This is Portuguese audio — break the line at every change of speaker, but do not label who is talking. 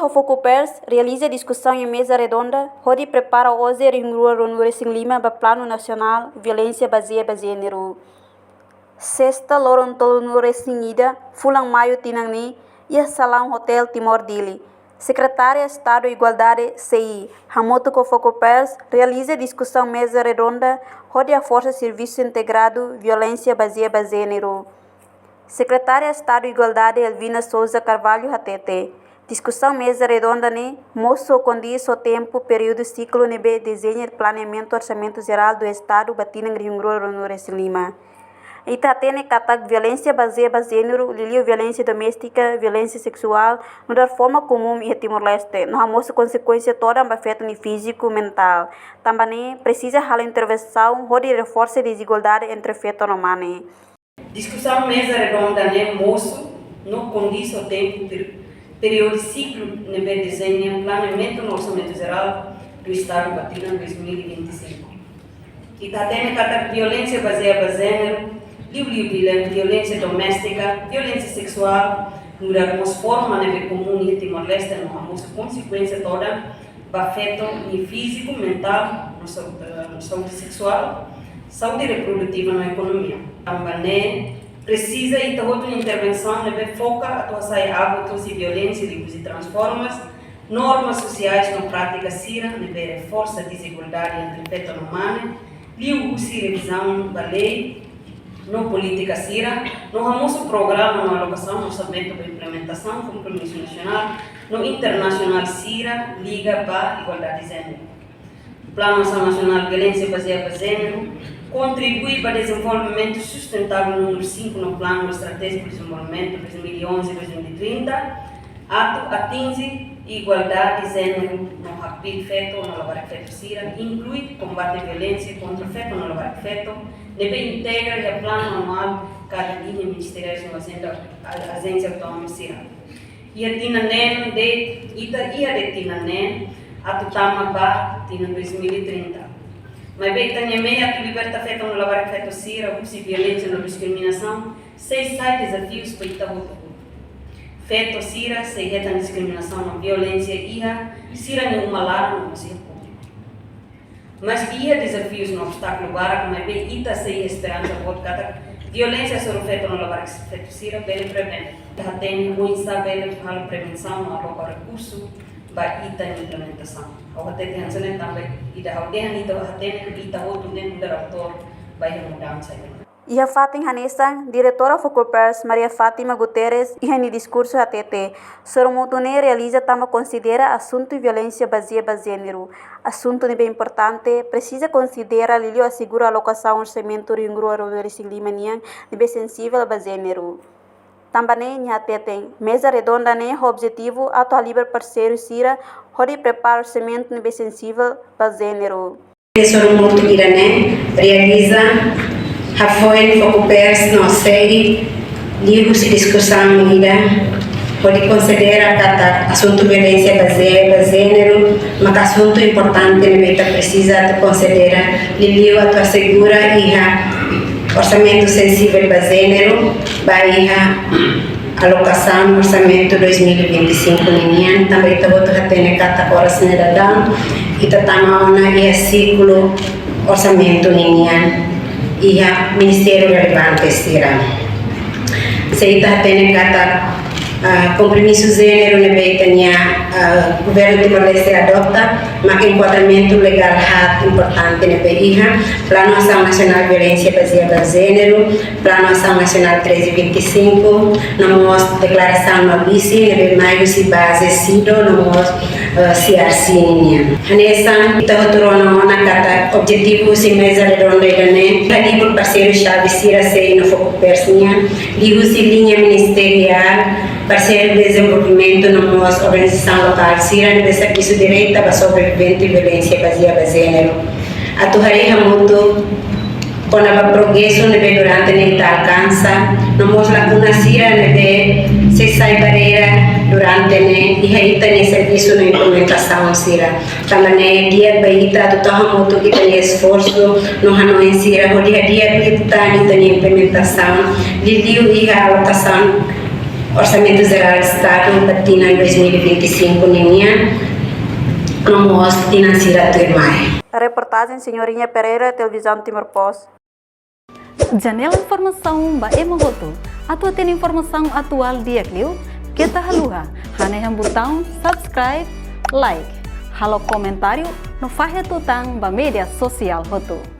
Hofocupers realiza discussão em mesa redonda, onde prepara hoje a reunião em Lima para Plano Nacional Violência Baseada em Gênero. Sexta, Lorontolo Resinida, Fulang Maio Tinangni e a Salão Hotel Timor Dili. Secretária de Estado de Igualdade, CI, Hamoto Hofocupers realiza discussão mesa redonda, onde a Força Serviço Integrado Violência Baseada em Gênero. Secretária de Estado de Igualdade, Elvina Souza Carvalho Hatete. Discussão mesa redonda moço condiz o tempo, período, ciclo, desenho e planeamento, orçamento geral do Estado, batina em Lima. Itatene katak violência baseada em gênero, lilio violência doméstica, violência sexual, de forma comum e Timor-Leste, não há moça consequência toda afeta no físico, mental. Também precisa a intervenção, onde reforça a desigualdade entre feto e humano.
Discussão mesa redonda moço não condiz o tempo, período ciclo, desenho, planeamento no orçamento geral do Estado batina em 2025. Itatene katak violência baseada em gênero, violência doméstica, violência sexual, no algumas formas comum em Timor-Leste, não há consequência toda, afeta no físico, mental, na saúde sexual, saúde reprodutiva na economia. Também precisa de outra intervenção que foca a atuação em hábitos e violência e transformas normas sociais na prática sira, que reforça a desigualdade entre feto e humano, e uso e revisão da lei, na política sira, no famoso programa na alocação, no orçamento para implementação, compromisso nacional, no internacional sira, liga para a igualdade de gênero. Plano Nacional de Violência Baseada em Gênero contribui para o desenvolvimento sustentável número 5 no Plano Estratégico de Desenvolvimento 2011-2030, atinge igualdade de gênero no rapid feto no lavar feto sira, inclui combate à violência contra o feto no lavar feto, deve integrar o plano anual cada linha ministerial na agência autônoma sira. E a Tinanen a tutama ba tina 2030. Mas bem, tenha meia que liberta feto no lavar feto sira, abuso e violência na discriminação, 6 desafios para ita voto. Feto sira, se reta discriminação na violência iha, sira nenhuma lara no museu público. Mas iha desafios no obstáculo bara, mas bem, ita se esperança voto cada violência sobre o feto no lavar feto sira, bele prevene. Já tem muita bele para prevenção, a local recurso, ba ita implementação. Ao até tem também ida ao derran ita outro dentro do autor vai mudança.
E a Fátima Hanessan, diretora Hofocupers, Maria Fátima Guterres, e em discurso ATT, Soromotune realiza também considera assunto de violência baseada em gênero. Assunto bem importante, precisa considerar lhe assegura a alocação orçamento de limanian de sensível a gênero. Também tem mesa redonda o objetivo atual livre parceiro sira onde prepara orçamento nível sensível para gênero.
Soromotune Irane realiza a FOEN Hofocupers no série livros e discussão ida onde considera cada assunto violência baseada em gênero, mas assunto importante que precisa considerar lhe assegura e orçamento sensível para gênero, vai a alocação orçamento 2025 ninguém, também está outro tem cada hora cidadão e está também e ciclo orçamento ninguém e a ministério relevante estirá. Se está tem cada compromisso gênero ne tenha governo Timor-Leste adopta, mas enquadramento legal importante ne Plano Ação Nacional Violência Baseada em Gênero, Plano Ação Nacional 1325, nós declaração no BICI, ne maio se base sido nós CRC ninha. Nessa itahotorona na kata objetivo se mesa redonda idane, ali por parceiro chave sira sei no Hofocupers ninha, ligo se linha ministerial parceiro de desenvolvimento na nossa organização local, SIRA, no serviço direito para sobrevivente e violência baseada em gênero. Atuarei muito com o progresso durante a alcança, nós lacuna SIRA se sai barreira durante e aí serviço na implementação SIRA. Também dia baita do todo muito que tem esforço no Hanoi SIRA, onde dia que está na implementação, lidio e a alocação Orçamento Geral do Estado Batina 2025 Ninha, Promos Financeira Turmai.
A reportagem Senhorinha Pereira, Televisão Timor-Poste.
Janela Informação ba Emogoto. Atua tem informação atual dia Clio. Kita haluha. Haneham botão subscribe, like. Halo comentário no Fahia Tutang ba media sosial Hoto.